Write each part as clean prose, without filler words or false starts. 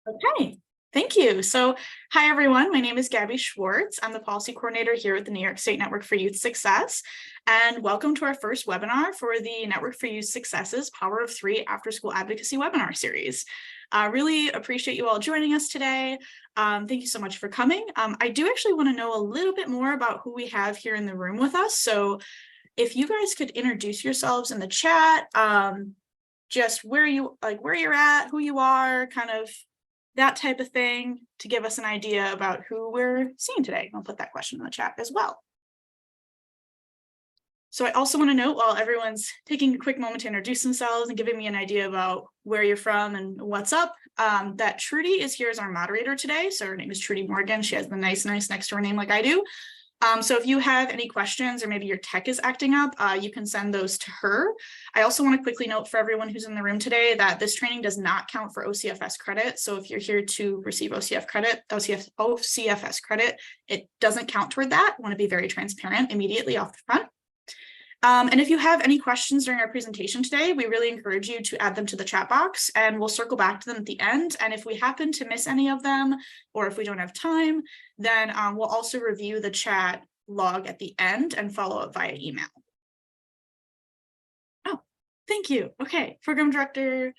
Okay, thank you. So, hi everyone. My name is Gabby Schwartz. I'm the policy coordinator here at the New York State Network for Youth Success. And welcome to our first webinar for the Network for Youth Success's Power of Three After School Advocacy webinar series. Really appreciate you all joining us today. Thank you so much for coming. I do actually want to know a little bit more about who we have here in the room with us. So if you guys could introduce yourselves in the chat, just where you're at, who you are, kind of that type of thing, to give us an idea about who we're seeing today. I'll put that question in the chat as well. So I also want to note, while everyone's taking a quick moment to introduce themselves and giving me an idea about where you're from and what's up, that Trudy is here as our moderator today. So her name is Trudy Morgan. She has the nice next to her name like I do. So if you have any questions or maybe your tech is acting up, you can send those to her. I also want to quickly note for everyone who's in the room today that this training does not count for OCFS credit. So if you're here to receive OCFS credit, it doesn't count toward that. I want to be very transparent immediately off the front. And if you have any questions during our presentation today, we really encourage you to add them to the chat box and we'll circle back to them at the end. And if we happen to miss any of them, or if we don't have time, then we'll also review the chat log at the end and follow up via email. Oh, thank you. Okay, program director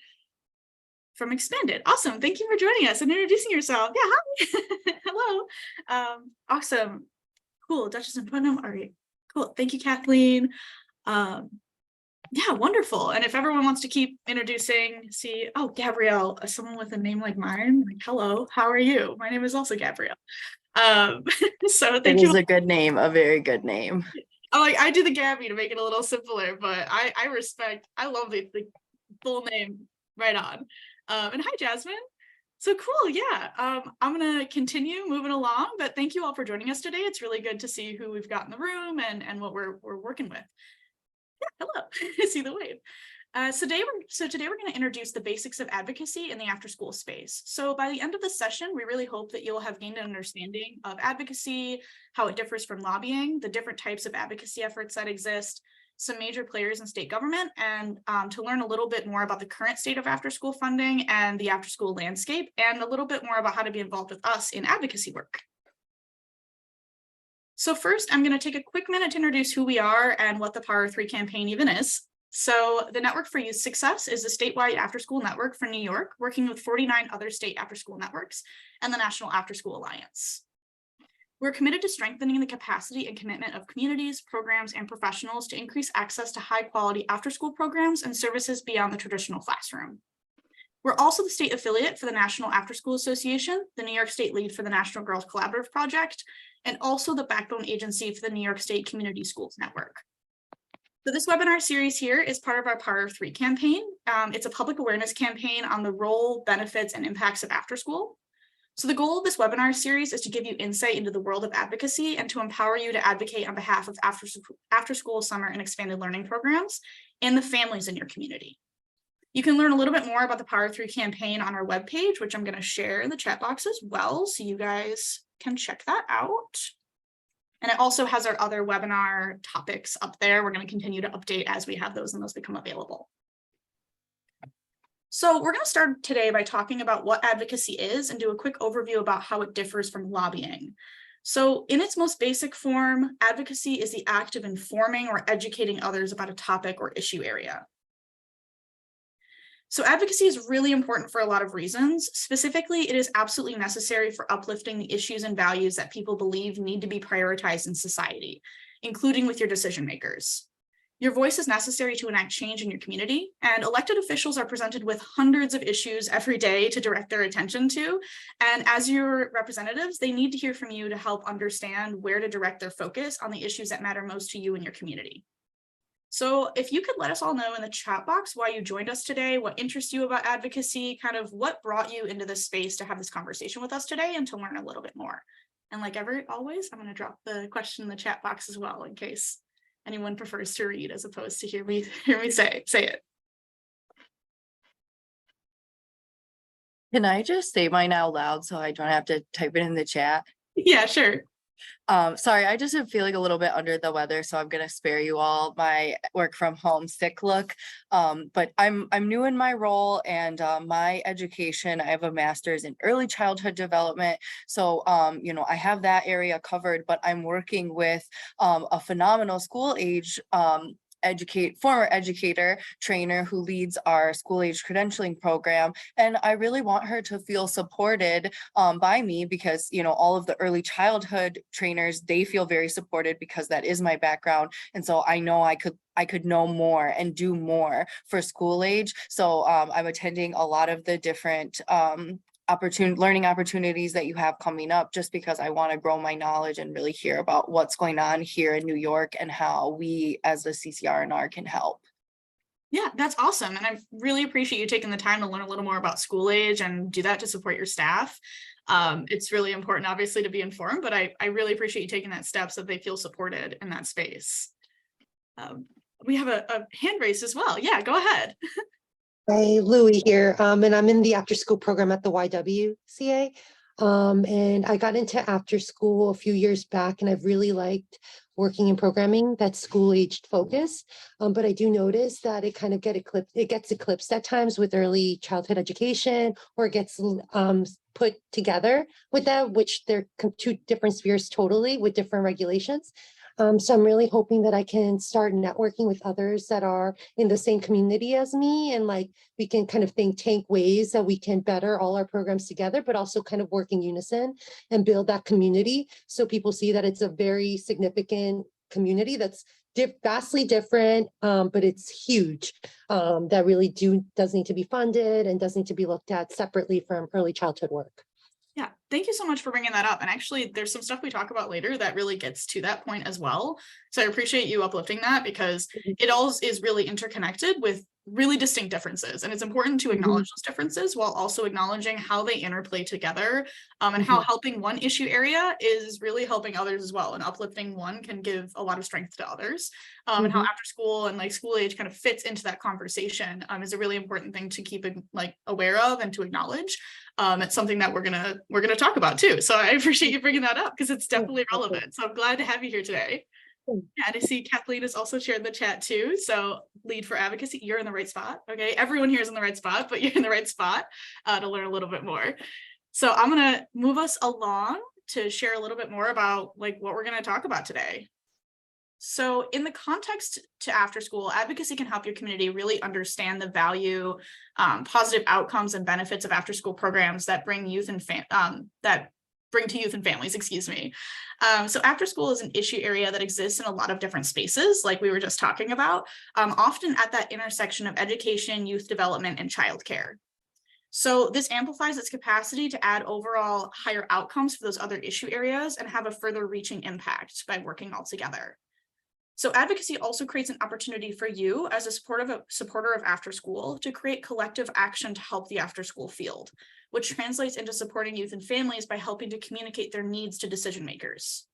from Expanded. Awesome. Thank you for joining us and introducing yourself. Yeah, hi. Hello. Awesome. Cool. Duchess and Putnam. All right. Cool. Thank you, Kathleen. Yeah, wonderful. And if everyone wants to keep introducing, oh, Gabrielle, someone with a name like mine, like, hello, how are you? My name is also Gabrielle. So thank you. It is a good name, a very good name. I do the Gabby to make it a little simpler, but I love the full name right on. And hi, Jasmine. So cool, yeah. I'm gonna continue moving along, but thank you all for joining us today. It's really good to see who we've got in the room and what we're working with. Yeah, hello. I see the wave. So today we're going to introduce the basics of advocacy in the after-school space. So by the end of the session, we really hope that you'll have gained an understanding of advocacy, how it differs from lobbying, the different types of advocacy efforts that exist, some major players in state government, and to learn a little bit more about the current state of after-school funding and the after-school landscape, and a little bit more about how to be involved with us in advocacy work. So first, I'm going to take a quick minute to introduce who we are and what the Power of Three campaign even is. So the Network for Youth Success is a statewide after-school network for New York, working with 49 other state after-school networks and the National After-School Alliance. We're committed to strengthening the capacity and commitment of communities, programs, and professionals to increase access to high-quality after-school programs and services beyond the traditional classroom. We're also the state affiliate for the National After-School Association, the New York State lead for the National Girls Collaborative Project, and also the backbone agency for the New York State Community Schools Network. So this webinar series here is part of our Power of Three campaign. It's a public awareness campaign on the role, benefits, and impacts of after school. So the goal of this webinar series is to give you insight into the world of advocacy and to empower you to advocate on behalf of after school, summer, and expanded learning programs and the families in your community. You can learn a little bit more about the Power of Three campaign on our webpage, which I'm going to share in the chat box as well, so you guys can check that out. And it also has our other webinar topics up there. We're going to continue to update as we have those and those become available. So we're going to start today by talking about what advocacy is and do a quick overview about how it differs from lobbying. So in its most basic form, advocacy is the act of informing or educating others about a topic or issue area. So advocacy is really important for a lot of reasons. Specifically, it is absolutely necessary for uplifting the issues and values that people believe need to be prioritized in society, including with your decision makers. Your voice is necessary to enact change in your community, and elected officials are presented with hundreds of issues every day to direct their attention to. And as your representatives, they need to hear from you to help understand where to direct their focus on the issues that matter most to you and your community. So if you could let us all know in the chat box why you joined us today, what interests you about advocacy, kind of what brought you into this space to have this conversation with us today and to learn a little bit more. And like always, I'm going to drop the question in the chat box as well in case anyone prefers to read as opposed to hear me say it. Can I just say mine out loud so I don't have to type it in the chat? Yeah, sure. Sorry, I just am feeling a little bit under the weather, so I'm gonna spare you all my work from home sick look. But I'm new in my role and my education. I have a master's in early childhood development, so you know, I have that area covered. But I'm working with a phenomenal school age former educator trainer who leads our school age credentialing program, and I really want her to feel supported by me, because you know, all of the early childhood trainers, they feel very supported because that is my background, and so I know I could know more and do more for school age. So I'm attending a lot of the different learning opportunities that you have coming up, just because I want to grow my knowledge and really hear about what's going on here in New York and how we as the CCRNR can help. Yeah, that's awesome. And I really appreciate you taking the time to learn a little more about school age and do that to support your staff. It's really important, obviously, to be informed, but I really appreciate you taking that step so that they feel supported in that space. We have a hand raised as well. Yeah, go ahead. Hi, Louie here, and I'm in the after school program at the YWCA. And I got into after school a few years back, and I've really liked working in programming that's school aged focused. But I do notice that it kind of gets eclipsed at times with early childhood education, or it gets put together with that, which they're two different spheres totally with different regulations. So I'm really hoping that I can start networking with others that are in the same community as me, and like we can kind of think tank ways that we can better all our programs together, but also kind of work in unison and build that community, so people see that it's a very significant community that's vastly different, but it's huge, that really does need to be funded and does need to be looked at separately from early childhood work. Yeah, thank you so much for bringing that up. And actually, there's some stuff we talk about later that really gets to that point as well. So I appreciate you uplifting that, because it all is really interconnected with really distinct differences. And it's important to acknowledge those differences while also acknowledging how they interplay together, and how helping one issue area is really helping others as well. And uplifting one can give a lot of strength to others. And how after school and like school age kind of fits into that conversation is a really important thing to keep like aware of and to acknowledge. It's something that we're gonna talk about too. So I appreciate you bringing that up, because it's definitely relevant. So I'm glad to have you here today. Yeah, and I see Kathleen has also shared the chat too. So lead for advocacy, you're in the right spot. Okay, everyone here is in the right spot, but you're in the right spot to learn a little bit more. So I'm gonna move us along to share a little bit more about like what we're gonna talk about today. So in the context to after school, advocacy can help your community really understand the value, positive outcomes and benefits of after school programs that bring youth and to youth and families, excuse me. So after school is an issue area that exists in a lot of different spaces, like we were just talking about, often at that intersection of education, youth development, and childcare. So this amplifies its capacity to add overall higher outcomes for those other issue areas and have a further reaching impact by working all together. So advocacy also creates an opportunity for you as a supporter of after school to create collective action to help the after school field, which translates into supporting youth and families by helping to communicate their needs to decision makers.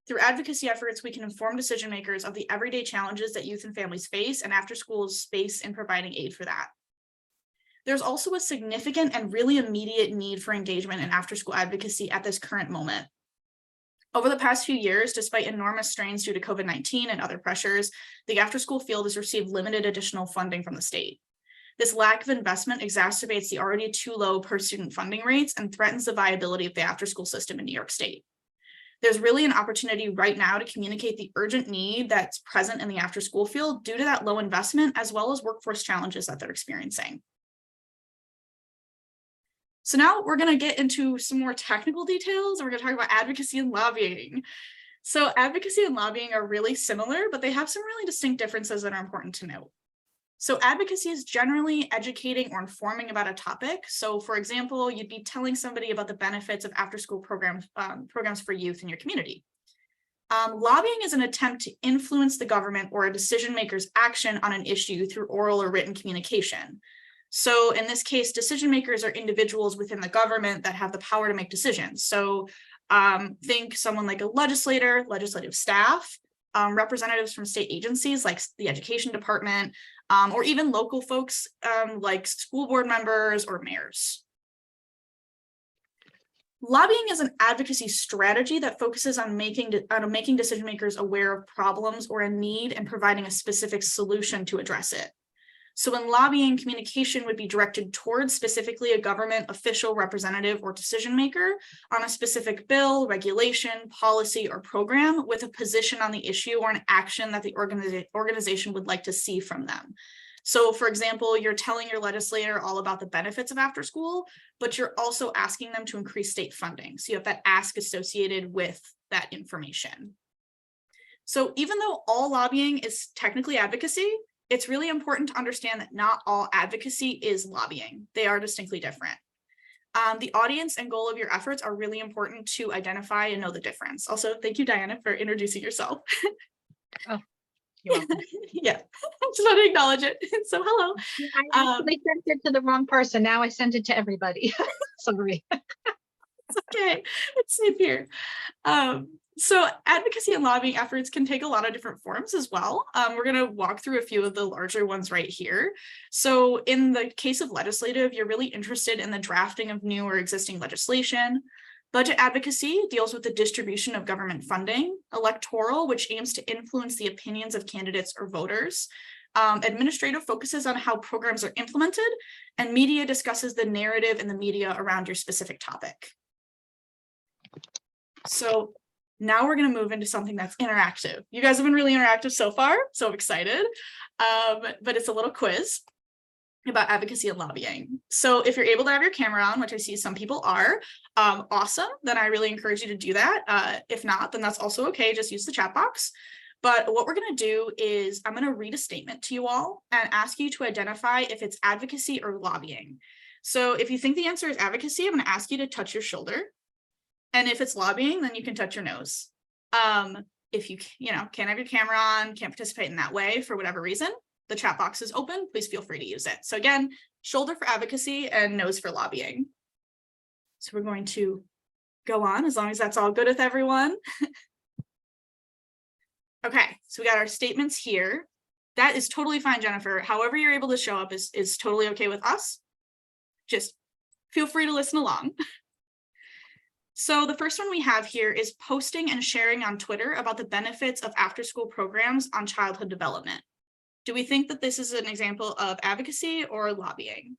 Through advocacy efforts, we can inform decision makers of the everyday challenges that youth and families face, and after school space in providing aid for that. There's also a significant and really immediate need for engagement in after school advocacy at this current moment. Over the past few years, despite enormous strains due to COVID-19 and other pressures, the after-school field has received limited additional funding from the state. This lack of investment exacerbates the already too low per-student funding rates and threatens the viability of the after-school system in New York State. There's really an opportunity right now to communicate the urgent need that's present in the after-school field due to that low investment, as well as workforce challenges that they're experiencing. So now we're going to get into some more technical details, and we're going to talk about advocacy and lobbying. So advocacy and lobbying are really similar, but they have some really distinct differences that are important to note. So advocacy is generally educating or informing about a topic. So for example, you'd be telling somebody about the benefits of after-school programs for youth in your community. Lobbying is an attempt to influence the government or a decision maker's action on an issue through oral or written communication. So in this case, decision makers are individuals within the government that have the power to make decisions. So think someone like a legislator, legislative staff, representatives from state agencies like the education department, or even local folks like school board members or mayors. Lobbying is an advocacy strategy that focuses on making decision makers aware of problems or a need and providing a specific solution to address it. So in lobbying, communication would be directed towards specifically a government official, representative, or decision maker on a specific bill, regulation, policy, or program with a position on the issue or an action that the organization would like to see from them. So for example, you're telling your legislator all about the benefits of after school, but you're also asking them to increase state funding. So you have that ask associated with that information. So even though all lobbying is technically advocacy, it's really important to understand that not all advocacy is lobbying. They are distinctly different. The audience and goal of your efforts are really important to identify and know the difference. Also, thank you, Diana, for introducing yourself. Oh, you're welcome. Yeah, just want to acknowledge it. So hello. I actually sent it to the wrong person. Now I sent it to everybody. Sorry. It's okay. It's safe here. So advocacy and lobbying efforts can take a lot of different forms as well. We're going to walk through a few of the larger ones right here. So in the case of legislative, you're really interested in the drafting of new or existing legislation. Budget advocacy deals with the distribution of government funding. Electoral, which aims to influence the opinions of candidates or voters. Administrative focuses on how programs are implemented, and media discusses the narrative in the media around your specific topic. So now we're going to move into something that's interactive. You guys have been really interactive so far, so I'm excited. But it's a little quiz about advocacy and lobbying. So if you're able to have your camera on, which I see some people are, awesome, then I really encourage you to do that. If not, then that's also okay, just use the chat box. But what we're going to do is I'm going to read a statement to you all and ask you to identify if it's advocacy or lobbying. So if you think the answer is advocacy, I'm going to ask you to touch your shoulder. And if it's lobbying, then you can touch your nose. If you can't have your camera on, can't participate in that way for whatever reason, the chat box is open. Please feel free to use it. So again, shoulder for advocacy and nose for lobbying. So we're going to go on as long as that's all good with everyone. Okay, so we got our statements here. That is totally fine, Jennifer. However you're able to show up is totally okay with us. Just feel free to listen along. So the first one we have here is posting and sharing on Twitter about the benefits of after-school programs on childhood development. Do we think that this is an example of advocacy or lobbying?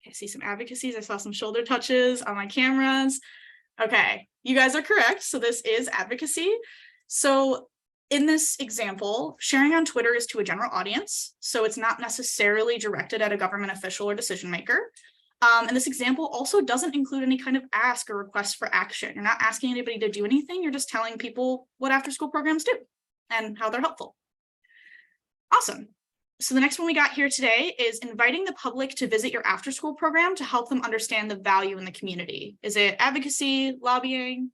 Okay, I see some advocacies. I saw some shoulder touches on my cameras. Okay, you guys are correct. So this is advocacy. So in this example, sharing on Twitter is to a general audience. So it's not necessarily directed at a government official or decision maker. And this example also doesn't include any kind of ask or request for action. You're not asking anybody to do anything. You're just telling people what after-school programs do and how they're helpful. Awesome. So the next one we got here today is inviting the public to visit your after-school program to help them understand the value in the community. Is it advocacy, lobbying?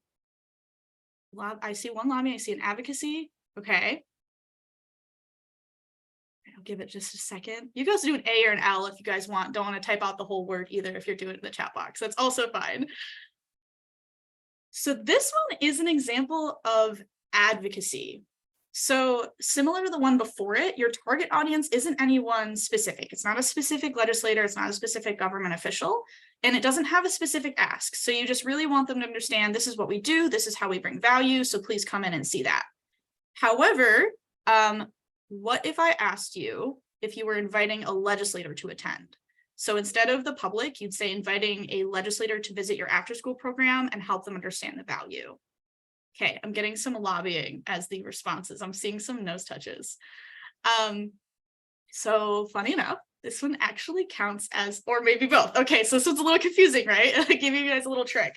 I see one lobbying, I see an advocacy. Okay. I'll give it just a second. You guys do an A or an L if you guys want. Don't want to type out the whole word either if you're doing it in the chat box. That's also fine. So this one is an example of advocacy. So similar to the one before it, your target audience isn't anyone specific. It's not a specific legislator. It's not a specific government official, and it doesn't have a specific ask. So you just really want them to understand this is what we do. This is how we bring value. So please come in and see that. However, what if I asked you if you were inviting a legislator to attend? So instead of the public, you'd say inviting a legislator to visit your after-school program and help them understand the value. Okay, I'm getting some lobbying as the responses. I'm seeing some nose touches. So funny enough, this one actually counts as, or maybe both. Okay, so this one's a little confusing, right? I gave you guys a little trick.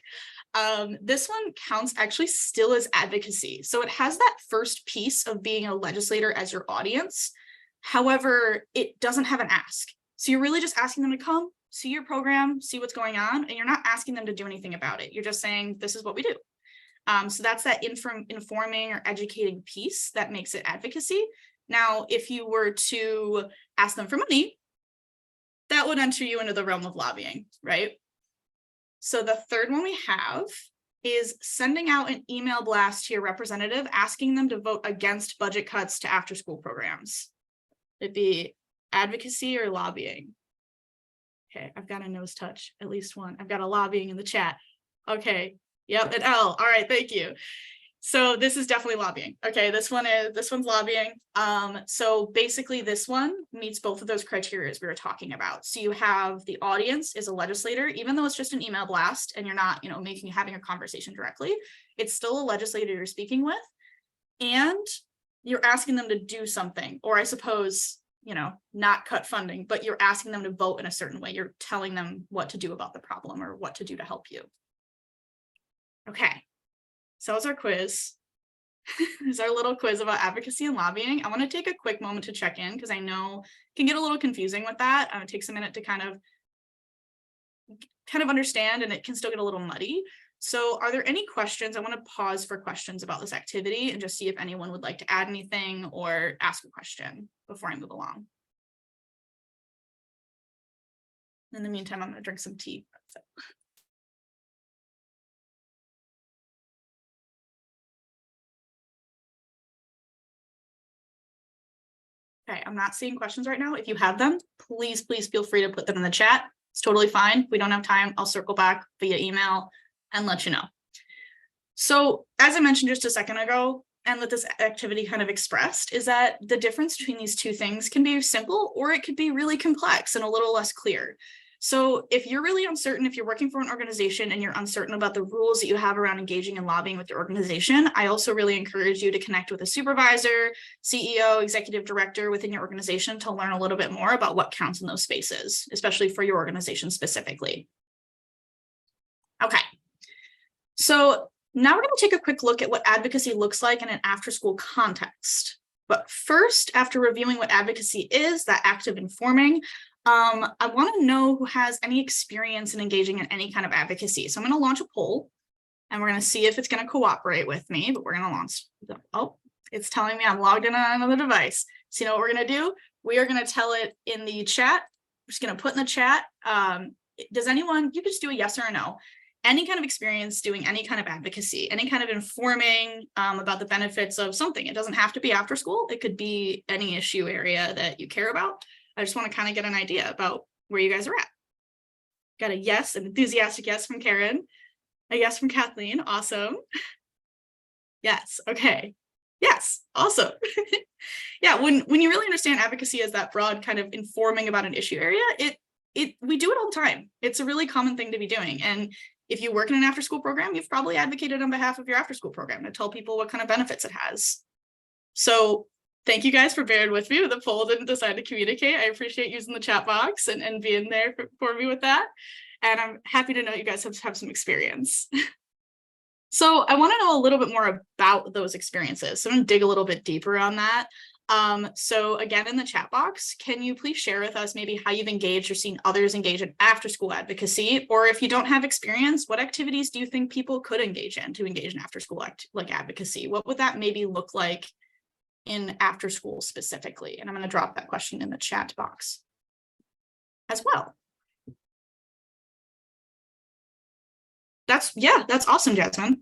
This one counts actually still as advocacy. So it has that first piece of being a legislator as your audience. However, it doesn't have an ask. So you're really just asking them to come, see your program, see what's going on, and you're not asking them to do anything about it. You're just saying, this is what we do. So that's that informing or educating piece that makes it advocacy. Now, if you were to ask them for money, that would enter you into the realm of lobbying, right? So the third one we have is sending out an email blast to your representative, asking them to vote against budget cuts to after-school programs. It'd be advocacy or lobbying. Okay, I've got a nose touch, at least one. I've got a lobbying in the chat. Okay, yep, an L. All right, thank you. So this is definitely lobbying. Okay, this one's lobbying. So basically this one meets both of those criteria we were talking about. So you have the audience is a legislator, even though it's just an email blast and you're not, having a conversation directly, it's still a legislator you're speaking with. And you're asking them to do something, or I suppose, not cut funding, but you're asking them to vote in a certain way. You're telling them what to do about the problem or what to do to help you. Okay. So it's our quiz. It's our little quiz about advocacy and lobbying. I want to take a quick moment to check in because I know it can get a little confusing with that. It takes a minute to kind of understand, and it can still get a little muddy. So are there any questions? I want to pause for questions about this activity and just see if anyone would like to add anything or ask a question before I move along. In the meantime, I'm going to drink some tea. Okay, I'm not seeing questions right now. If you have them, please feel free to put them in the chat. It's totally fine. If we don't have time, I'll circle back via email and let you know. So as I mentioned just a second ago, and what this activity kind of expressed is that the difference between these two things can be simple, or it could be really complex and a little less clear. So if you're really uncertain, if you're working for an organization and you're uncertain about the rules that you have around engaging and lobbying with your organization, I also really encourage you to connect with a supervisor, CEO, executive director within your organization to learn a little bit more about what counts in those spaces, especially for your organization specifically. Okay, so now we're going to take a quick look at what advocacy looks like in an after-school context. But first, after reviewing what advocacy is, that act of informing, I want to know who has any experience in engaging in any kind of advocacy. So I'm going to launch a poll and we're going to see if it's going to cooperate with me, but we're going to launch. Oh, it's telling me I'm logged in on another device. So you know what we're going to do? We are going to tell it in the chat. We're just going to put in the chat. Does anyone, you could just do a yes or a no, any kind of experience doing any kind of advocacy, any kind of informing about the benefits of something. It doesn't have to be after school. It could be any issue area that you care about. I just want to kind of get an idea about where you guys are at. Got a yes, an enthusiastic yes from Karen, a yes from Kathleen. Awesome. Yes. Okay. Yes. Awesome. Yeah. When you really understand advocacy as that broad kind of informing about an issue area, we do it all the time. It's a really common thing to be doing. And if you work in an after school program, you've probably advocated on behalf of your after school program to tell people what kind of benefits it has. So thank you guys for bearing with me. The poll didn't decide to communicate. I appreciate using the chat box and being there for me with that. And I'm happy to know you guys have some experience. So I want to know a little bit more about those experiences. So I'm going to dig a little bit deeper on that. So again, in the chat box, can you please share with us maybe how you've engaged or seen others engage in after school advocacy? Or if you don't have experience, what activities do you think people could engage in to engage in after school advocacy? What would that maybe look like in after school specifically? And I'm going to drop that question in the chat box as well. That's awesome, Jasmine.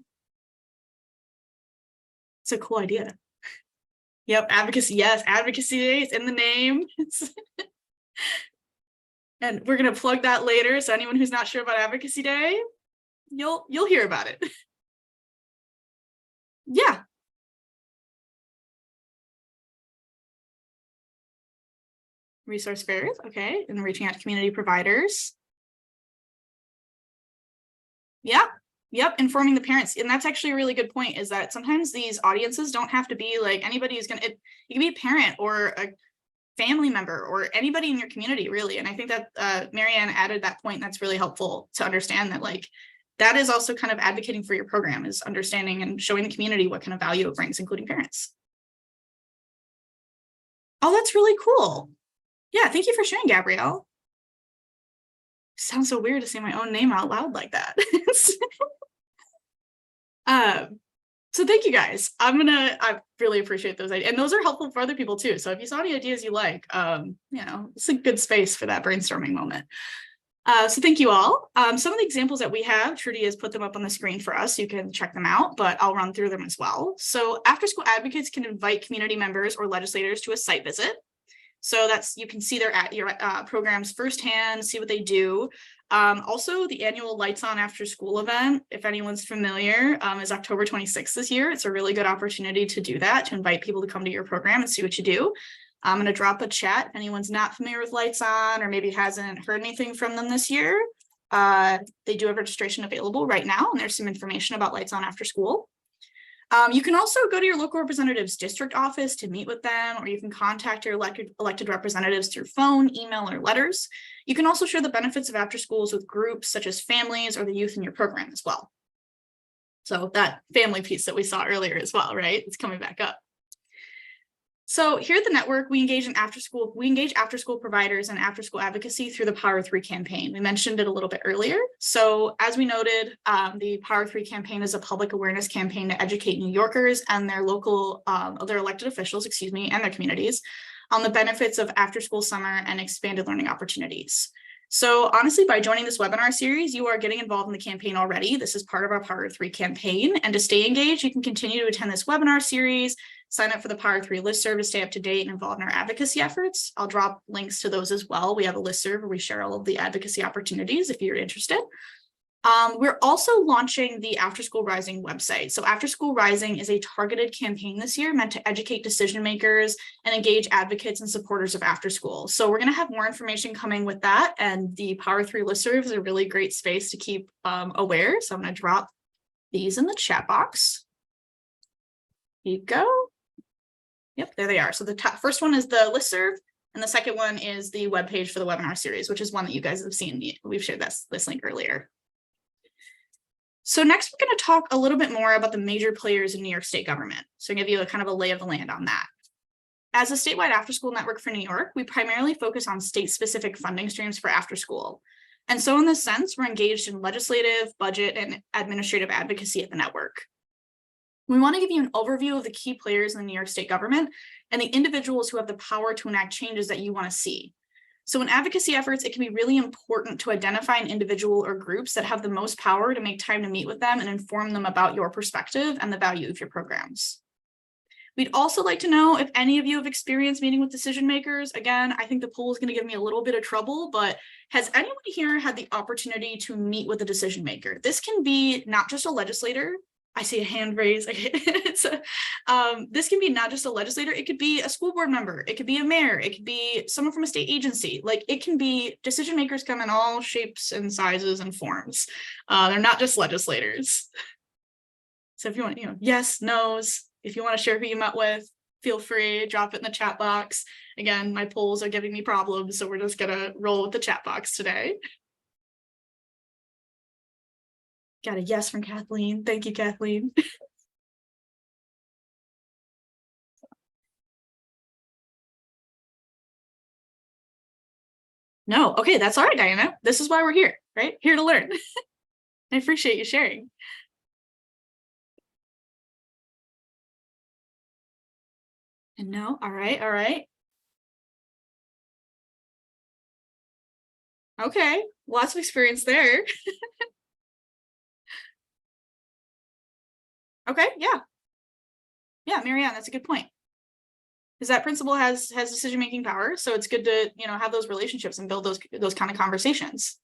It's a cool idea. Yep, advocacy. Yes, advocacy day is in the name. And we're going to plug that later. So anyone who's not sure about advocacy day, you'll hear about it. Yeah. Resource fairs. Okay. And reaching out to community providers. Yeah. Yep, informing the parents. And that's actually a really good point, is that sometimes these audiences don't have to be like anybody who's going to, it can be a parent or a family member or anybody in your community, really. And I think that Marianne added that point. That's really helpful to understand that, like, that is also kind of advocating for your program, is understanding and showing the community what kind of value it brings, including parents. Oh, that's really cool. Yeah, thank you for sharing, Gabrielle. Sounds so weird to say my own name out loud like that. So thank you guys. I really appreciate those ideas, and those are helpful for other people too. So if you saw any ideas you like, it's a good space for that brainstorming moment. So thank you all. Some of the examples that we have, Trudy has put them up on the screen for us. You can check them out, but I'll run through them as well. So after school advocates can invite community members or legislators to a site visit. So you can see their programs firsthand, see what they do. Also, the annual Lights On After School event, if anyone's familiar, is October 26th this year. It's a really good opportunity to do that, to invite people to come to your program and see what you do. I'm going to drop a chat if anyone's not familiar with Lights On or maybe hasn't heard anything from them this year. They do have registration available right now, and there's some information about Lights On After School. You can also go to your local representative's district office to meet with them, or you can contact your elected representatives through phone, email, or letters. You can also share the benefits of after schools with groups such as families or the youth in your program as well. So that family piece that we saw earlier as well, right? It's coming back up. So here at the network, we engage after school providers and after school advocacy through the Power of Three campaign. We mentioned it a little bit earlier. So as we noted, the Power of Three campaign is a public awareness campaign to educate New Yorkers and their local, their elected officials, and their communities on the benefits of after school summer and expanded learning opportunities. So honestly, by joining this webinar series, you are getting involved in the campaign already. This is part of our Power of Three campaign. And to stay engaged, you can continue to attend this webinar series, sign up for the Power of Three listserv to stay up to date and involved in our advocacy efforts. I'll drop links to those as well. We have a listserv where we share all of the advocacy opportunities if you're interested. We're also launching the After School Rising website. So After School Rising is a targeted campaign this year meant to educate decision makers and engage advocates and supporters of after school. So we're going to have more information coming with that. And the Power 3 listserv is a really great space to keep aware. So I'm going to drop these in the chat box. Here you go. Yep, there they are. So the first one is the listserv, and the second one is the webpage for the webinar series, which is one that you guys have seen. We've shared this link earlier. So next, we're going to talk a little bit more about the major players in New York State government. So I'll give you a kind of a lay of the land on that. As a statewide after-school network for New York, we primarily focus on state-specific funding streams for after school. And so in this sense, we're engaged in legislative, budget, and administrative advocacy at the network. We want to give you an overview of the key players in the New York State government and the individuals who have the power to enact changes that you want to see. So in advocacy efforts, it can be really important to identify an individual or groups that have the most power to make time to meet with them and inform them about your perspective and the value of your programs. We'd also like to know if any of you have experienced meeting with decision makers. Again, I think the poll is going to give me a little bit of trouble, but has anyone here had the opportunity to meet with a decision maker? This can be not just a legislator. I see a hand raised. This can be not just a legislator. It could be a school board member. It could be a mayor. It could be someone from a state agency. Like, it can be, decision makers come in all shapes and sizes and forms. They're not just legislators. So if you want, yes, no's, if you want to share who you met with, feel free, drop it in the chat box. Again, my polls are giving me problems, so we're just gonna roll with the chat box today. Got a yes from Kathleen. Thank you, Kathleen. No, okay, that's all right, Diana. This is why we're here, right? Here to learn. I appreciate you sharing. And no, all right, all right. Okay, lots of experience there. Okay, yeah. Yeah, Marianne, that's a good point. Because that principal has decision-making power, so it's good to, have those relationships and build those kind of conversations.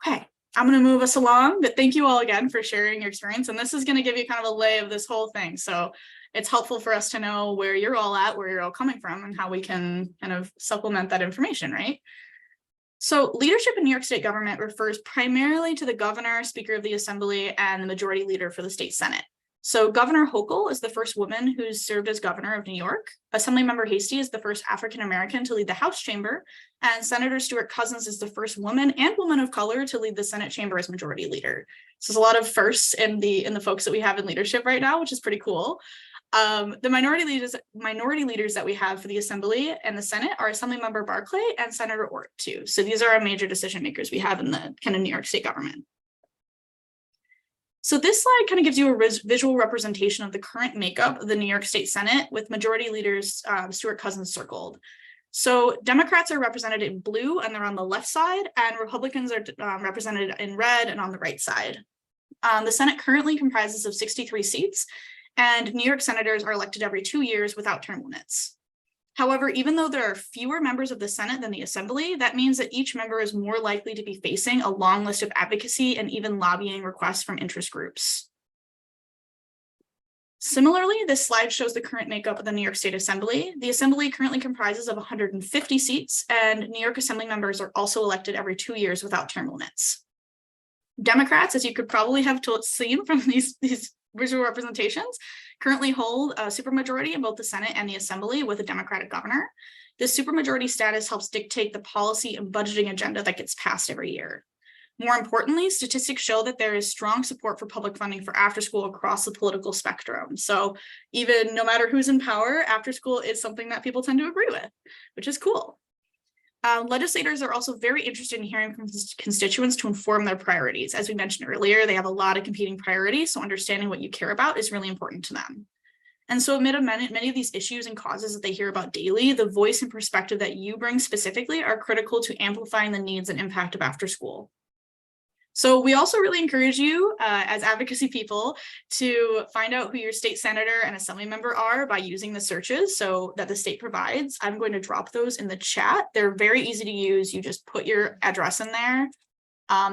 Okay, I'm going to move us along, but thank you all again for sharing your experience. And this is going to give you kind of a lay of this whole thing. So it's helpful for us to know where you're all at, where you're all coming from, and how we can kind of supplement that information, right? So leadership in New York State government refers primarily to the governor, speaker of the assembly, and the majority leader for the state senate. So Governor Hochul is the first woman who's served as governor of New York. Assemblymember Hastie is the first African-American to lead the House chamber, and Senator Stewart Cousins is the first woman and woman of color to lead the Senate chamber as majority leader. So there's a lot of firsts in the folks that we have in leadership right now, which is pretty cool. The minority leaders that we have for the Assembly and the Senate are Assemblymember Barclay and Senator Ort too. So these are our major decision makers we have in the kind of New York State government. So this slide kind of gives you a visual representation of the current makeup of the New York State Senate, with majority leaders Stewart Cousins circled. So Democrats are represented in blue and they're on the left side, and Republicans are represented in red and on the right side. The Senate currently comprises of 63 seats, and New York senators are elected every 2 years without term limits. However, even though there are fewer members of the Senate than the Assembly, that means that each member is more likely to be facing a long list of advocacy and even lobbying requests from interest groups. Similarly, this slide shows the current makeup of the New York State Assembly. The Assembly currently comprises of 150 seats, and New York Assembly members are also elected every 2 years without term limits. Democrats, as you could probably have seen from these visual representations, currently hold a supermajority in both the Senate and the Assembly with a Democratic governor. This supermajority status helps dictate the policy and budgeting agenda that gets passed every year. More importantly, statistics show that there is strong support for public funding for after school across the political spectrum. So even no matter who's in power, after school is something that people tend to agree with, which is cool. Legislators are also very interested in hearing from constituents to inform their priorities. As we mentioned earlier, they have a lot of competing priorities, so understanding what you care about is really important to them. And so amid many of these issues and causes that they hear about daily, the voice and perspective that you bring specifically are critical to amplifying the needs and impact of after school. So we also really encourage you as advocacy people to find out who your state senator and assembly member are by using the searches so that the state provides. I'm going to drop those in the chat. They're very easy to use. You just put your address in there.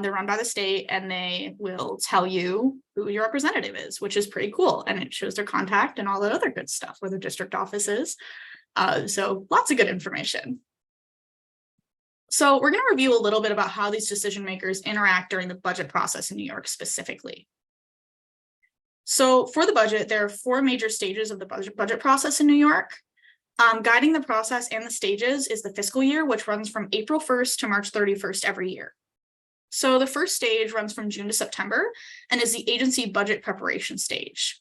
They're run by the state and they will tell you who your representative is, which is pretty cool. And it shows their contact and all the other good stuff, where their district office is. So lots of good information. So we're going to review a little bit about how these decision makers interact during the budget process in New York specifically. So for the budget, there are 4 major stages of the budget process in New York. Guiding the process and the stages is the fiscal year, which runs from April 1st to March 31st every year. So the first stage runs from June to September and is the agency budget preparation stage.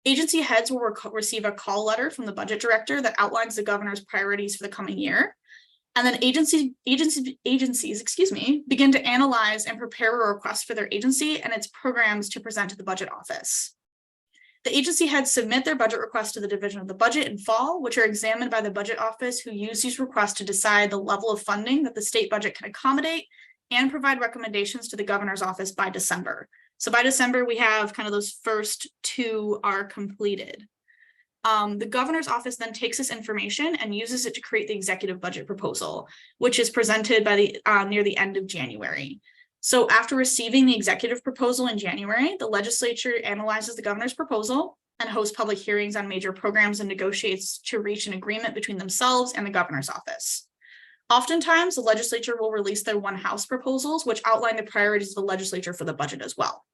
Agency heads will receive a call letter from the budget director that outlines the governor's priorities for the coming year. And then agencies begin to analyze and prepare a request for their agency and its programs to present to the budget office. The agency heads submit their budget requests to the Division of the Budget in fall, which are examined by the budget office, who use these requests to decide the level of funding that the state budget can accommodate and provide recommendations to the governor's office by December. So by December, we have kind of those first 2 are completed. The governor's office then takes this information and uses it to create the executive budget proposal, which is presented by near the end of January. So after receiving the executive proposal in January, the legislature analyzes the governor's proposal and hosts public hearings on major programs and negotiates to reach an agreement between themselves and the governor's office. Oftentimes, the legislature will release their one-house proposals, which outline the priorities of the legislature for the budget as well.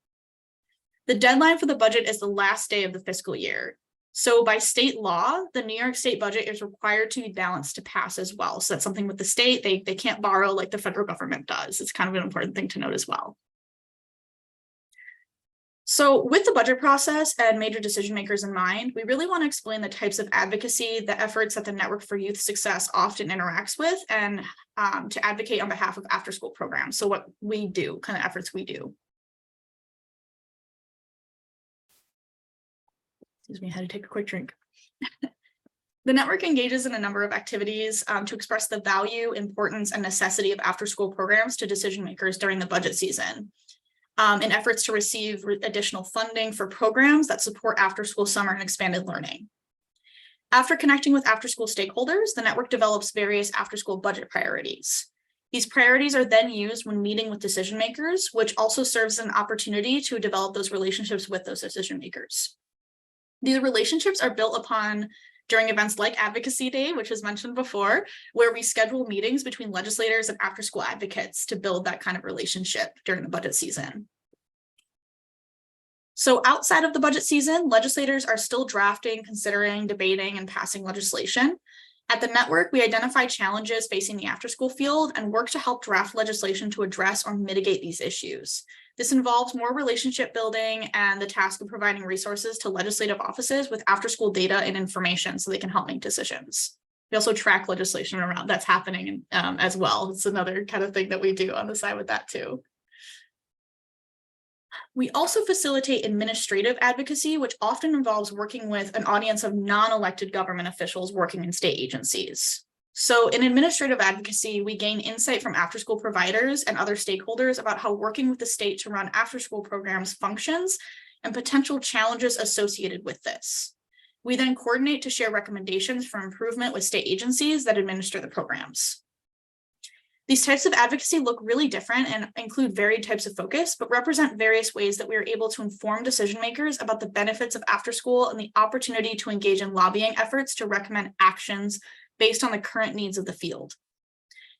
The deadline for the budget is the last day of the fiscal year. So by state law, the New York state budget is required to be balanced to pass as well. So that's something with the state, they can't borrow like the federal government does. It's kind of an important thing to note as well. So with the budget process and major decision makers in mind, we really want to explain the types of advocacy, the efforts that the Network for Youth Success often interacts with, and to advocate on behalf of after-school programs. So what we do, kind of efforts we do. Excuse me, I had to take a quick drink. The network engages in a number of activities to express the value, importance, and necessity of after-school programs to decision makers during the budget season, in efforts to receive additional funding for programs that support after-school summer and expanded learning. After connecting with after-school stakeholders, the network develops various after-school budget priorities. These priorities are then used when meeting with decision makers, which also serves as an opportunity to develop those relationships with those decision makers. These relationships are built upon during events like Advocacy Day, which was mentioned before, where we schedule meetings between legislators and after-school advocates to build that kind of relationship during the budget season. So outside of the budget season, legislators are still drafting, considering, debating, and passing legislation. At the network, we identify challenges facing the after-school field and work to help draft legislation to address or mitigate these issues. This involves more relationship building and the task of providing resources to legislative offices with after-school data and information so they can help make decisions. We also track legislation around that's happening as well. It's another kind of thing that we do on the side with that too. We also facilitate administrative advocacy, which often involves working with an audience of non-elected government officials working in state agencies. So in administrative advocacy, we gain insight from after-school providers and other stakeholders about how working with the state to run after-school programs functions and potential challenges associated with this. We then coordinate to share recommendations for improvement with state agencies that administer the programs. These types of advocacy look really different and include varied types of focus, but represent various ways that we are able to inform decision makers about the benefits of after school and the opportunity to engage in lobbying efforts to recommend actions based on the current needs of the field.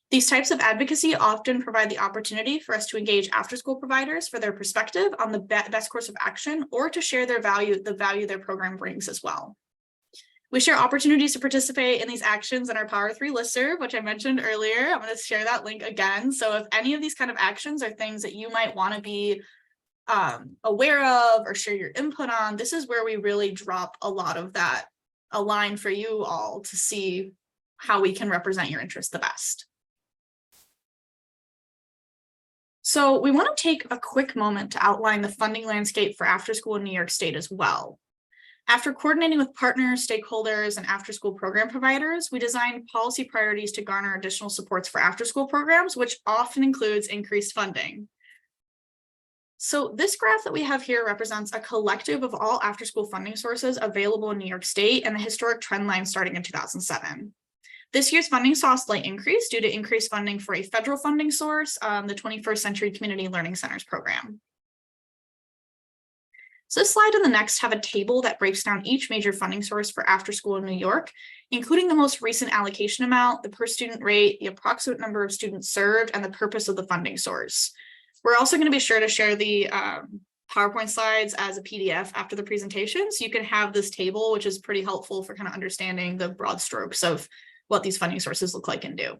These types of advocacy often provide the opportunity for us to engage after-school providers for their perspective on the best course of action, or to share the value their program brings as well. We share opportunities to participate in these actions in our Power 3 listserv, which I mentioned earlier. I'm going to share that link again. So if any of these kind of actions are things that you might want to be aware of or share your input on, this is where we really drop a lot of that, a line for you all to see how we can represent your interests the best. So we want to take a quick moment to outline the funding landscape for after school in New York State as well. After coordinating with partners, stakeholders, and after-school program providers, we designed policy priorities to garner additional supports for after-school programs, which often includes increased funding. So this graph that we have here represents a collective of all after-school funding sources available in New York State and the historic trend line starting in 2007. This year's funding saw a slight increase due to increased funding for a federal funding source, the 21st Century Community Learning Centers program. So this slide and the next have a table that breaks down each major funding source for after school in New York, including the most recent allocation amount, the per student rate, the approximate number of students served, and the purpose of the funding source. We're also going to be sure to share the PowerPoint slides as a PDF after the presentation, so you can have this table, which is pretty helpful for kind of understanding the broad strokes of what these funding sources look like and do.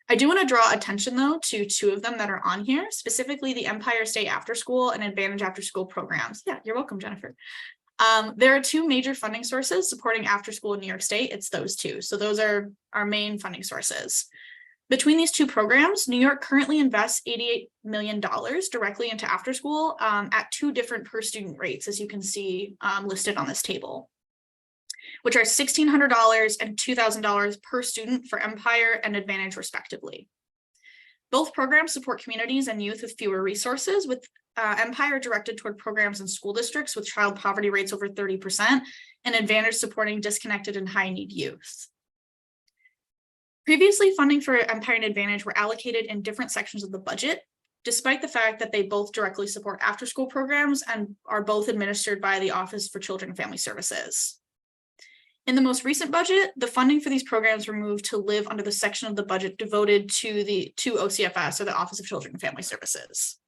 I do want to draw attention, though, to two of them that are on here, specifically the Empire State After School and Advantage After School programs. Yeah, you're welcome, Jennifer. There are two major funding sources supporting after school in New York State. It's those two. So those are our main funding sources. Between these two programs, New York currently invests $88 million directly into after school at two different per student rates, as you can see listed on this table, which are $1,600 and $2,000 per student for Empire and Advantage, respectively. Both programs support communities and youth with fewer resources, with Empire directed toward programs in school districts with child poverty rates over 30%, and Advantage supporting disconnected and high-need youth. Previously, funding for Empire and Advantage were allocated in different sections of the budget, despite the fact that they both directly support after-school programs and are both administered by the Office for Children and Family Services. In the most recent budget, the funding for these programs were moved to live under the section of the budget devoted to OCFS, or the Office of Children and Family Services.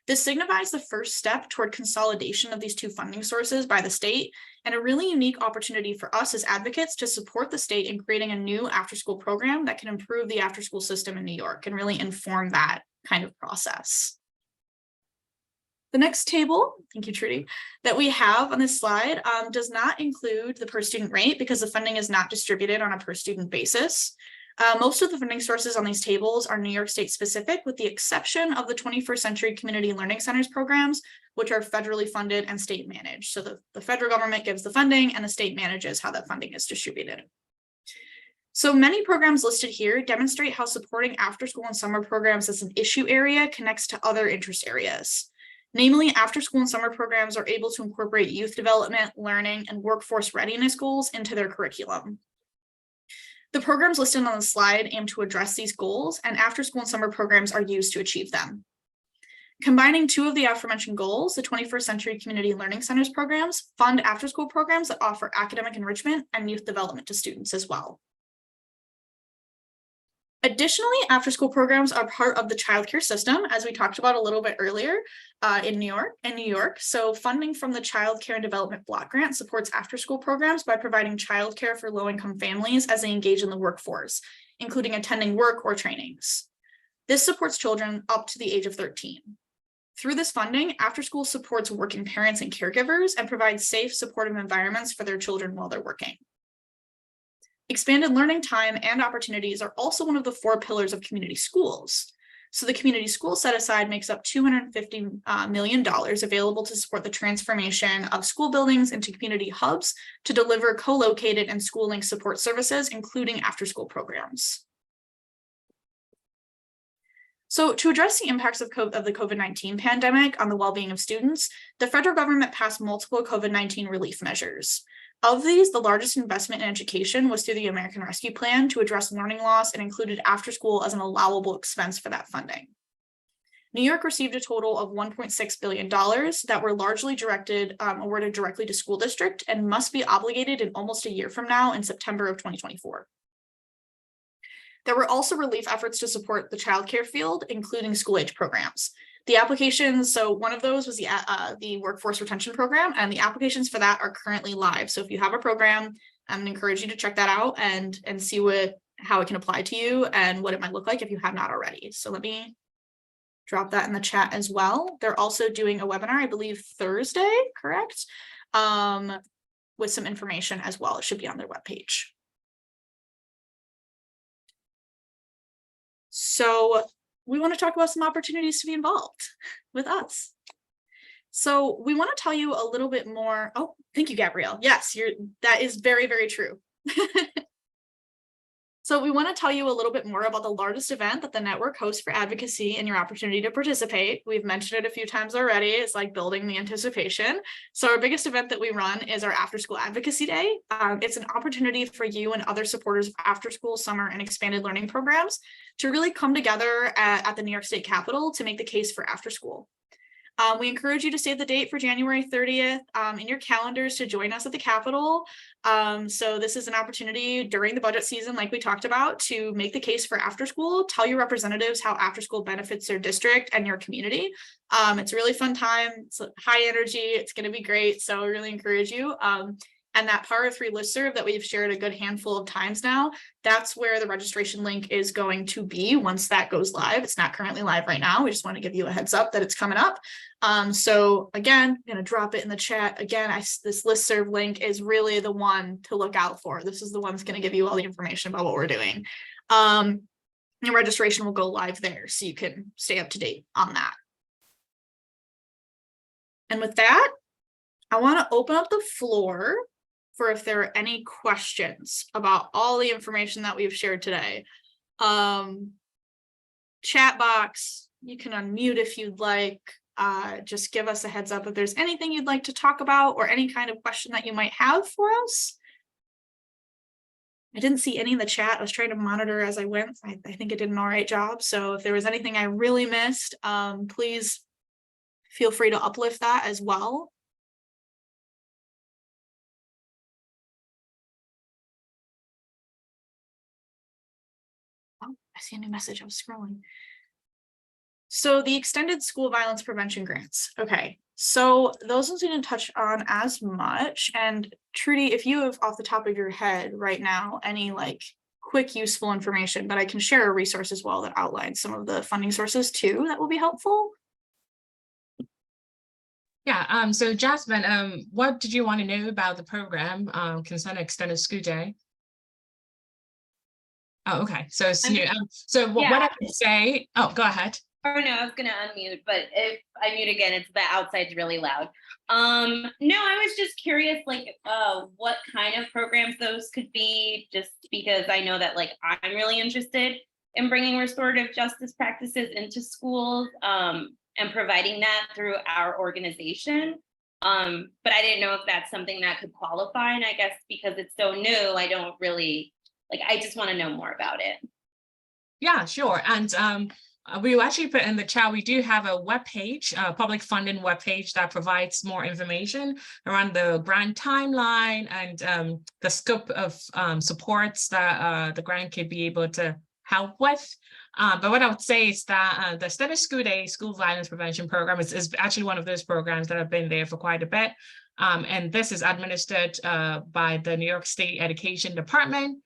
This signifies the first step toward consolidation of these two funding sources by the state, and a really unique opportunity for us as advocates to support the state in creating a new after-school program that can improve the after-school system in New York and really inform that kind of process. The next table, thank you, Trudy, that we have on this slide does not include the per student rate because the funding is not distributed on a per student basis. Most of the funding sources on these tables are New York State specific, with the exception of the 21st Century Community Learning Centers programs, which are federally funded and state managed. So the federal government gives the funding and the state manages how that funding is distributed. So many programs listed here demonstrate how supporting after school and summer programs as an issue area connects to other interest areas. Namely, after school and summer programs are able to incorporate youth development, learning, and workforce readiness goals into their curriculum. The programs listed on the slide aim to address these goals, and after school and summer programs are used to achieve them. Combining two of the aforementioned goals, the 21st Century Community Learning Centers programs fund after school programs that offer academic enrichment and youth development to students as well. Additionally, after-school programs are part of the childcare system, as we talked about a little bit earlier in New York. So funding from the Child Care and Development Block Grant supports after-school programs by providing childcare for low-income families as they engage in the workforce, including attending work or trainings. This supports children up to the age of 13. Through this funding, after-school supports working parents and caregivers and provides safe, supportive environments for their children while they're working. Expanded learning time and opportunities are also one of the 4 pillars of community schools. So the community school set aside makes up $250 million available to support the transformation of school buildings into community hubs to deliver co-located and schooling support services, including after-school programs. So to address the impacts of the COVID-19 pandemic on the well-being of students, the federal government passed multiple COVID-19 relief measures. Of these, the largest investment in education was through the American Rescue Plan to address learning loss and included after school as an allowable expense for that funding. New York received a total of $1.6 billion that were largely awarded directly to school district and must be obligated in almost a year from now in September of 2024. There were also relief efforts to support the childcare field, including school-age programs. The applications, so one of those was the Workforce Retention Program, and the applications for that are currently live. So if you have a program, I'm gonna encourage you to check that out and see how it can apply to you and what it might look like if you have not already. So let me drop that in the chat as well. They're also doing a webinar, I believe Thursday, correct? With some information as well. It should be on their webpage. So we want to talk about some opportunities to be involved with us. So we want to tell you a little bit more. Oh, thank you, Gabrielle. Yes, that is very, very true. So we want to tell you a little bit more about the largest event that the network hosts for advocacy and your opportunity to participate. We've mentioned it a few times already. It's like building the anticipation. So our biggest event that we run is our Afterschool Advocacy Day. It's an opportunity for you and other supporters of after school, summer, and expanded learning programs to really come together at the New York State Capitol to make the case for after school. We encourage you to save the date for January 30th in your calendars to join us at the Capitol. So this is an opportunity during the budget season, like we talked about, to make the case for after school, tell your representatives how after school benefits their district and your community. It's a really fun time. It's high energy. It's going to be great. So I really encourage you. And that Power 3 listserv that we've shared a good handful of times now, that's where the registration link is going to be once that goes live. It's not currently live right now. We just want to give you a heads up that it's coming up. So again, I'm going to drop it in the chat. Again, this listserv link is really the one to look out for. This is the one that's going to give you all the information about what we're doing. And registration will go live there, so you can stay up to date on that. And with that, I want to open up the floor for if there are any questions about all the information that we've shared today. Chat box, you can unmute if you'd like. Just give us a heads up if there's anything you'd like to talk about or any kind of question that you might have for us. I didn't see any in the chat. I was trying to monitor as I went. I think it did an all right job. So if there was anything I really missed, please feel free to uplift that as well. I see a new message. I was scrolling. So the extended school violence prevention grants. Okay, so those ones we didn't touch on as much. And Trudy, if you have off the top of your head right now, any like quick useful information, but I can share a resource as well that outlines some of the funding sources too, that will be helpful. Yeah, so Jasmine, what did you want to know about the program concerning extended school day? Oh, okay. So it's new. So what I would say, oh, go ahead. Oh no, I was gonna unmute, but if I mute again, it's the outside's really loud. No, I was just curious, like, what kind of programs those could be, just because I know that, like, I'm really interested in bringing restorative justice practices into schools and providing that through our organization. But I didn't know if that's something that could qualify, and I guess because it's so new, I don't really. Like, I just want to know more about it. Yeah, sure. And we will actually put in the chat, we do have a webpage, a public funding webpage that provides more information around the grant timeline and the scope of supports that the grant could be able to help with. But what I would say is that the Extended School Day School Violence Prevention Program is actually one of those programs that have been there for quite a bit. And this is administered by the New York State Education Department.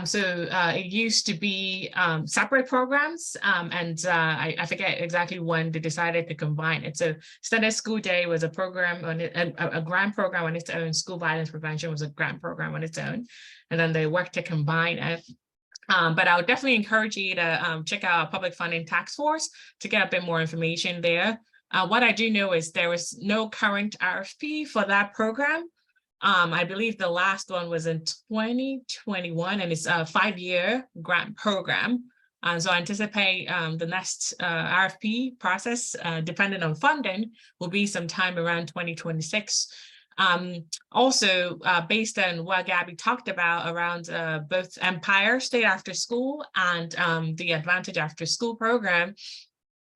So it used to be separate programs, and I forget exactly when they decided to combine it. So Extended School Day was a program on it, a grant program on its own. School Violence Prevention was a grant program on its own, and then they worked to combine it. But I would definitely encourage you to check out our Public Funding Task Force to get a bit more information there. What I do know is there is no current RFP for that program. I believe the last one was in 2021, and it's a 5-year grant program. And so I anticipate the next RFP process, depending on funding, will be sometime around 2026. Also, based on what Gabby talked about around both Empire State After School and the Advantage After School program,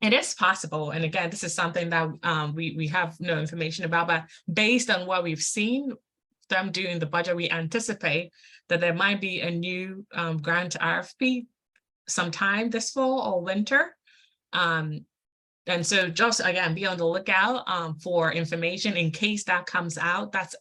it is possible. And again, this is something that we have no information about, but based on what we've seen them doing the budget, we anticipate that there might be a new grant RFP sometime this fall or winter. And so just again, be on the lookout for information in case that comes out. That's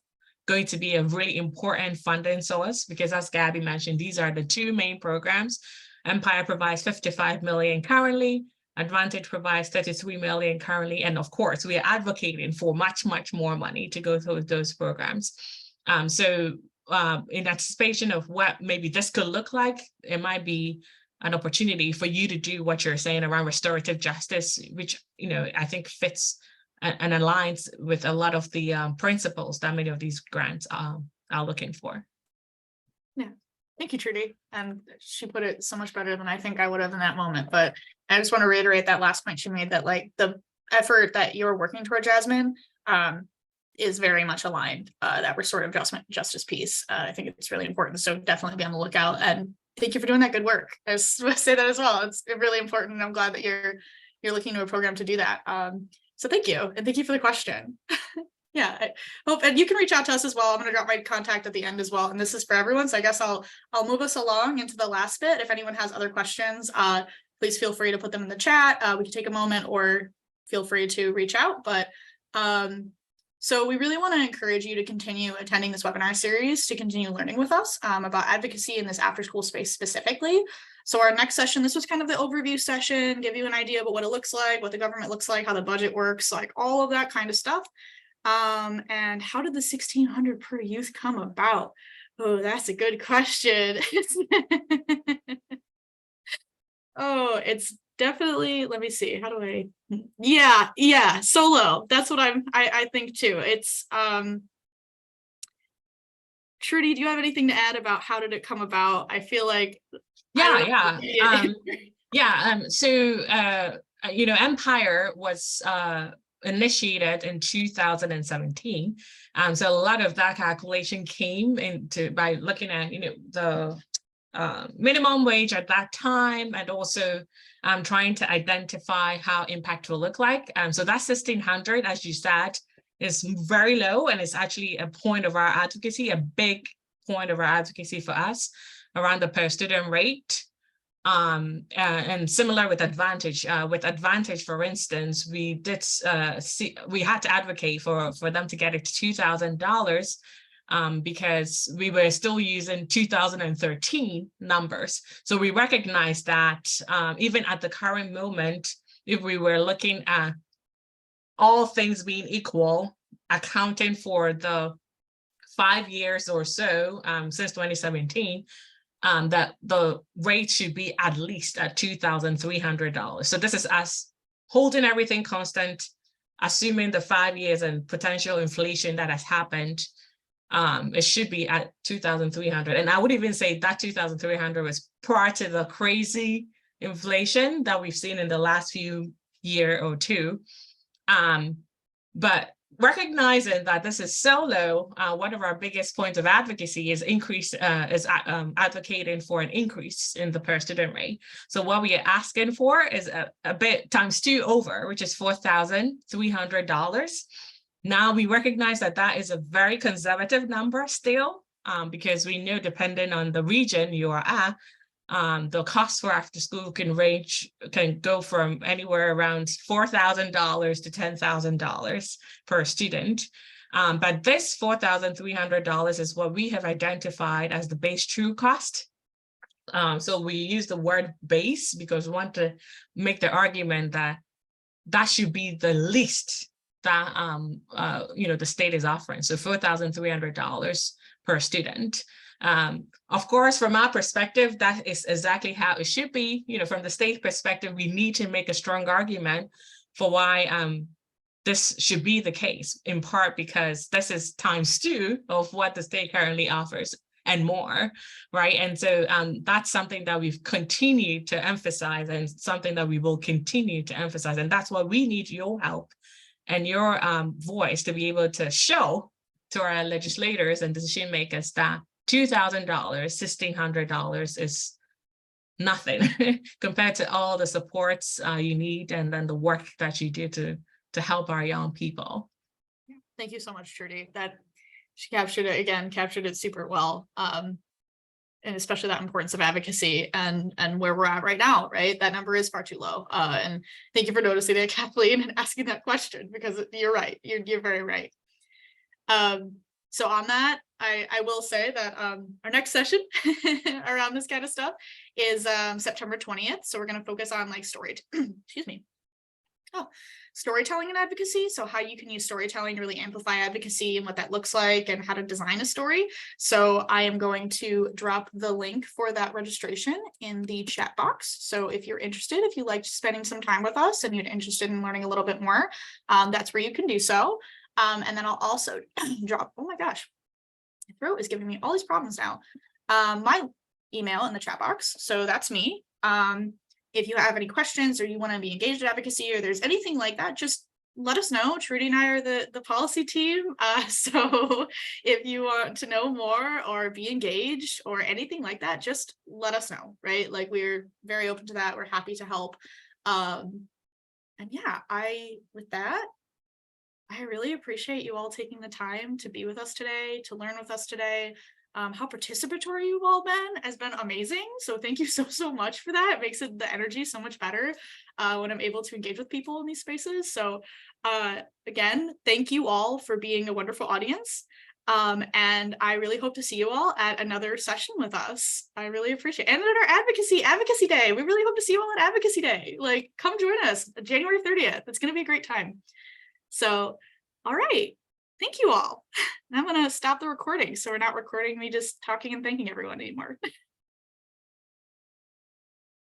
going to be a really important funding source, because as Gabby mentioned, these are the two main programs. Empire provides 55 million currently. Advantage provides 33 million currently. And of course, we are advocating for much, much more money to go through those programs. So in anticipation of what maybe this could look like, it might be an opportunity for you to do what you're saying around restorative justice, which, you know, I think fits and aligns with a lot of the principles that many of these grants are looking for. Yeah, thank you, Trudy. And she put it so much better than I think I would have in that moment. But I just want to reiterate that last point she made, that like the effort that you're working toward, Jasmine, is very much aligned, that restorative justice piece. I think it's really important. So definitely be on the lookout, and thank you for doing that good work. I just want to say that as well. It's really important. And I'm glad that you're looking to a program to do that. So thank you. And thank you for the question. Yeah, I hope, and you can reach out to us as well. I'm going to drop my contact at the end as well. And this is for everyone. So I guess I'll move us along into the last bit. If anyone has other questions, please feel free to put them in the chat. We can take a moment, or feel free to reach out. But so we really want to encourage you to continue attending this webinar series, to continue learning with us about advocacy in this after school space specifically. So our next session, this was kind of the overview session, give you an idea about what it looks like, what the government looks like, how the budget works, like all of that kind of stuff. And how did the 1,600 per youth come about? Oh, that's a good question. Oh, it's definitely, let me see, how do I, yeah, solo. That's what I think too. It's, Trudy, do you have anything to add about how did it come about? I feel like. You know, Empire was initiated in 2017. So a lot of that calculation came into by looking at, you know, the minimum wage at that time, and also trying to identify how impact will look like. So that 1,600, as you said, is very low, and it's actually a point of our advocacy, a big point of our advocacy for us around the per student rate. And similar with Advantage. With Advantage, for instance, we did we had to advocate for them to get it to $2,000 because we were still using 2013 numbers. So we recognize that even at the current moment, if we were looking at all things being equal, accounting for the 5 years or so since 2017, that the rate should be at least at $2,300. So this is us holding everything constant, assuming the 5 years and potential inflation that has happened. It should be at 2,300. And I would even say that 2,300 was prior to the crazy inflation that we've seen in the last few year or two. But recognizing that this is so low, one of our biggest points of advocacy is advocating for an increase in the per student rate. So what we are asking for is a bit times 2 over, which is $4,300. Now we recognize that that is a very conservative number still, because we know depending on the region you are at, the cost for after school can go from anywhere around $4,000 to $10,000 per student. But this $4,300 is what we have identified as the base true cost. So we use the word base because we want to make the argument that that should be the least that you know, the state is offering. So $4,300 per student. Of course, from our perspective, that is exactly how it should be. You know, from the state perspective, we need to make a strong argument for why this should be the case, in part because this is times 2 of what the state currently offers. and more, right? And so that's something that we've continued to emphasize and something that we will continue to emphasize. And that's why we need your help and your voice to be able to show to our legislators and decision makers that $2,000, $1,600 is nothing compared to all the supports you need and then the work that you do to help our young people. Thank you so much, Trudy. That she captured it super well. And especially that importance of advocacy and where we're at right now, right? That number is far too low. And thank you for noticing it, Kathleen, and asking that question, because you're right. You're very right. So on that, I will say that our next session around this kind of stuff is September 20th. So we're going to focus on like excuse me. Storytelling and advocacy. So how you can use storytelling to really amplify advocacy and what that looks like and how to design a story. So I am going to drop the link for that registration in the chat box. So if you're interested, if you liked spending some time with us and you're interested in learning a little bit more, that's where you can do so. And then I'll also drop, oh my gosh, my throat is giving me all these problems now. My email in the chat box. So that's me. If you have any questions or you want to be engaged in advocacy or there's anything like that, just let us know. Trudy and I are the policy team. So if you want to know more or be engaged or anything like that, just let us know, right? Like we're very open to that. We're happy to help. And yeah, with that, I really appreciate you all taking the time to be with us today, to learn with us today. How participatory you've all been has been amazing. So thank you so much for that. It makes the energy so much better when I'm able to engage with people in these spaces. So again, thank you all for being a wonderful audience. And I really hope to see you all at another session with us. I really appreciate it. And at our advocacy day. We really hope to see you all at Advocacy Day. Like, come join us January 30th. It's going to be a great time. So, all right. Thank you all. And I'm going to stop the recording so we're not recording me just talking and thanking everyone anymore.